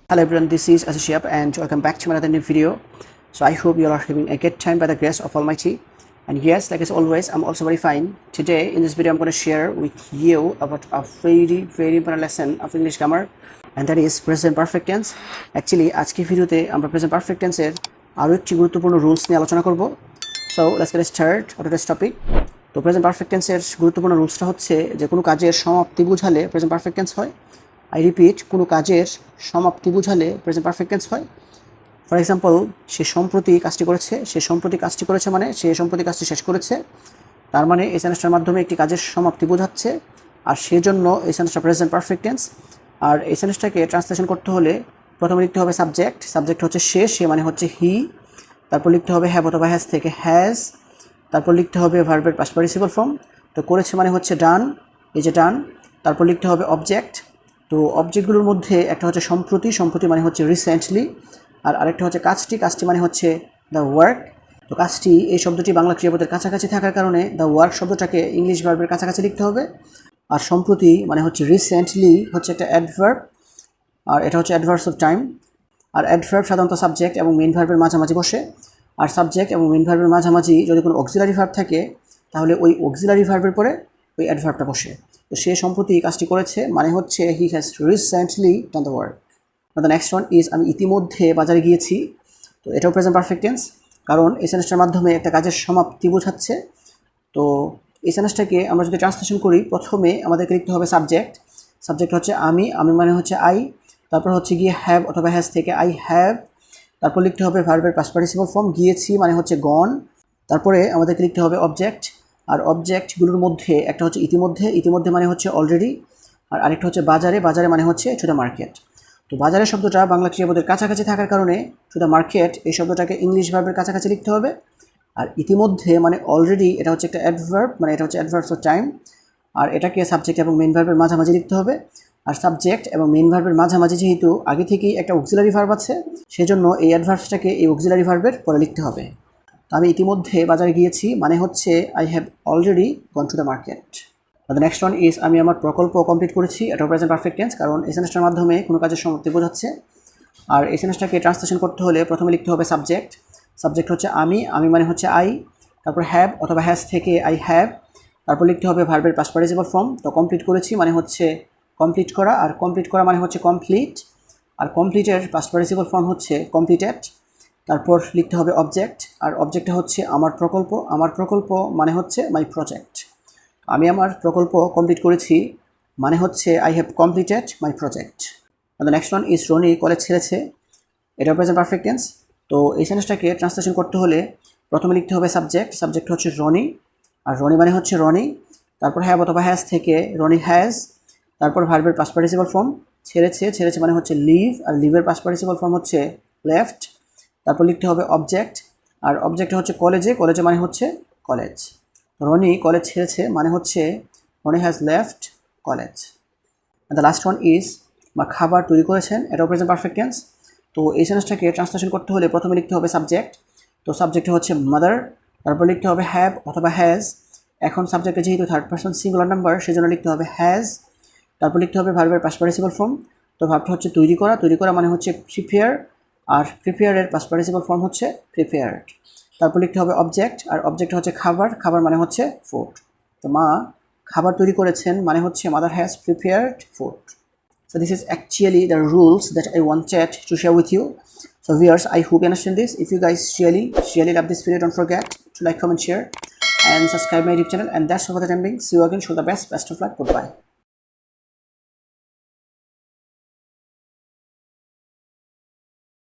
Hello everyone, this is Shihab and welcome back to another new video. So I hope you all are having a good time by the grace of Almighty. And yes, like as always, I'm also very fine. Today in this video, I'm going to share with you about a very important lesson of English grammar, and that is present perfect tense. Actually, আজকে ভিডিওতে আমরা present perfect tense এর আরো একটি গুরুত্বপূর্ণ rules নিয়ে আলোচনা করব. So let's get started on today's topic. তো present perfect tense এর গুরুত্বপূর্ণ রুলসটা হচ্ছে যে কোনো কাজের সমাপ্তি বোঝালে present perfect tense হয়. I repeat, কোনো কাজের সমাপ্তি বোঝালে প্রেজেন্ট পারফেক্ট টেন্স হয়। ফর এক্সাম্পল, সে সম্প্রতি কাজটি করেছে মানে সে সম্প্রতি কাজটি শেষ করেছে, তার মানে এই সেন্টেন্সটার মাধ্যমে একটি কাজের সমাপ্তি বোঝাচ্ছে, আর সেজন্য এই সেন্টেন্সটা প্রেজেন্ট পারফেক্ট টেন্স। আর এই সেন্টেন্সটাকে ট্রান্সলেশন করতে হলে প্রথমে লিখতে হবে সাবজেক্ট হচ্ছে সে মানে হচ্ছে হি, তারপর লিখতে হবে হ্যাভ অথবা হ্যাজ থেকে হ্যাজ, তারপর লিখতে হবে ভার্বের পাস্ট পার্টিসিপল ফর্ম, তো করেছে মানে হচ্ছে ডান, এই যে ডান, তারপর লিখতে হবে অবজেক্ট। তো অবজেক্টগুলোর মধ্যে একটা হচ্ছে সম্প্রতি মানে হচ্ছে রিসেন্টলি, আর আরেকটা হচ্ছে কাজটি মানে হচ্ছে দ্য ওয়ার্ক। তো কাজটি এই শব্দটি বাংলা ক্রিয়াপদের কাছাকাছি থাকার কারণে দ্য ওয়ার্ক শব্দটাকে ইংলিশ ভার্বের কাছাকাছি লিখতে হবে। আর সম্প্রতি মানে হচ্ছে রিসেন্টলি হচ্ছে একটা অ্যাডভার্ব, আর এটা হচ্ছে অ্যাডভার্বস অফ টাইম। আর অ্যাডভার্ব সাধারণত সাবজেক্ট এবং মেইন ভার্বের মাঝামাঝি বসে, আর সাবজেক্ট এবং মেইন ভার্বের মাঝামাঝি যদি কোনো অক্সিলারি ভার্ব থাকে তাহলে ওই অক্সিলারি ভার্বের পরে ওই অ্যাডভার্বটা বসে। তো সে সম্প্রতি কাজটি করেছে মানে হচ্ছে he has recently done the work. The next one is আমি ইতিমধ্যে বাজারে গিয়েছি। তো এটাও প্রেজেন্ট পারফেক্ট টেন্স, কারণ এই সেন্টেন্সটার মাধ্যমে একটা কাজের সমাপ্তি বোঝাচ্ছে। তো এই সেন্টেন্সটাকে আমরা যদি ট্রান্সলেশন করি, প্রথমে আমাদেরকে লিখতে হবে সাবজেক্ট হচ্ছে আমি মানে হচ্ছে আই, তারপর হচ্ছে গিয়ে হ্যাভ অথবা হ্যাজ থেকে আই হ্যাভ, তারপর লিখতে হবে ভার্বের পাস্ট পার্টিসিপল ফর্ম গিয়েছি মানে হচ্ছে গন, তারপরে আমাদেরকে লিখতে হবে অবজেক্ট। আর অবজেক্টগুলোর মধ্যে একটা হচ্ছে ইতিমধ্যে মানে হচ্ছে অলরেডি, আর আরেকটা হচ্ছে বাজারে মানে হচ্ছে টু দ্য মার্কেট। তো বাজারের শব্দটা বাংলা ক্রিয়াপদের কাছাকাছি থাকার কারণে টু দ্য মার্কেট এই শব্দটাকে ইংলিশ ভার্বের কাছাকাছি লিখতে হবে। আর ইতিমধ্যে মানে অলরেডি, এটা হচ্ছে একটা অ্যাডভার্ব, মানে এটা হচ্ছে অ্যাডভার্বস অফ টাইম, আর এটাকে সাবজেক্ট এবং মেইন ভার্বের মাঝামাঝি লিখতে হবে। আর সাবজেক্ট এবং মেইন ভার্বের মাঝামাঝি যেহেতু আগে থেকেই একটা অক্সিলারি ভার্ব আছে, সেজন্য এই অ্যাডভার্বসটাকে এই অক্সিলারি ভার্বের পরে লিখতে হবে। আমি ইতিমধ্যে বাজারে গিয়েছি মানে হচ্ছে I have already gone to the market. The next one is আমি আমার প্রকল্প কমপ্লিট করেছি। এটা প্রেজেন্ট পারফেক্ট টেন্স, কারণ এই সেন্টেন্সটার মাধ্যমে কোনো কাজের সমাপ্তি বোঝাচ্ছে। আর এই সেন্টেন্সটাকে ট্রান্সলেশন করতে হলে প্রথমে লিখতে হবে সাবজেক্ট হচ্ছে আমি মানে হচ্ছে আই, তারপর হ্যাভ অথবা হ্যাজ থেকে আই হ্যাভ, তারপর লিখতে হবে ভার্বের পাস্ট পার্টিসিপল ফর্ম। তো কমপ্লিট করেছি মানে হচ্ছে কমপ্লিট করা, আর কমপ্লিট করা মানে হচ্ছে কমপ্লিট, আর কমপ্লিটের পাস্ট পার্টিসিপল ফর্ম হচ্ছে কমপ্লিটেড। তারপর লিখতে হবে অবজেক্ট, আর অবজেক্টটা হচ্ছে আমার প্রকল্প মানে হচ্ছে মাই প্রজেক্ট। আমি আমার প্রকল্প কমপ্লিট করেছি মানে হচ্ছে I have completed my project. The next one is Rony college ছেড়েছে। এটা প্রেজেন্ট পারফেক্ট টেন্স। তো এই সেন্টেন্সটাকে ট্রান্সলেশন করতে হলে প্রথমে লিখতে হবে সাবজেক্ট হচ্ছে রনি, আর রনি মানে হচ্ছে রনি, তারপর হ্যাভ অথবা হ্যাজ থেকে রনি হ্যাজ, তারপর ভার্বের পাস্ট পার্টিসিপল ফর্ম ছেড়েছে মানে হচ্ছে লিভ, আর লিভের পাস্ট পার্টিসিপল ফর্ম হচ্ছে লেফট, তারপর লিখতে হবে অবজেক্ট, আর অবজেক্ট হচ্ছে কলেজে মানে হচ্ছে কলেজ। রনি কলেজ ছেড়েছে মানে হচ্ছে Rony has left college. The last one is বা খাবার তৈরি করেছেন। এটাও প্রেজেন্ট পারফেক্ট টেন্স। তো এই সেন্টেন্সটাকে ট্রান্সলেশন করতে হলে প্রথমে লিখতে হবে সাবজেক্ট, তো সাবজেক্ট হচ্ছে মাদার, তারপর লিখতে হবে হ্যাভ অথবা হ্যাজ। এখন সাবজেক্টে যেহেতু থার্ড পারসন সিঙ্গুলার নাম্বার, সেজন্য লিখতে হবে হ্যাজ, তারপর লিখতে হবে ভার্বের পাস্ট পার্টিসিপল ফর্ম। তো ভার্বটা হচ্ছে তৈরি করা মানে হচ্ছে প্রিপেয়ার, আর প্রিপেয়ারের পাস্ট পার্টিসিপল ফর্ম হচ্ছে প্রিপেয়ার্ড। তারপর লিখতে হবে অবজেক্ট, আর অবজেক্ট হচ্ছে খাবার মানে হচ্ছে ফুড। তো মা খাবার তৈরি করেছেন মানে হচ্ছে mother has prepared food. So this is actually the rules that I wanted to share with you. So viewers, I hope you understand this. If you guys really love this video, don't forget to like, comment, share and subscribe my YouTube channel. And that's all for the time being. See you again. Show the best of luck. Goodbye.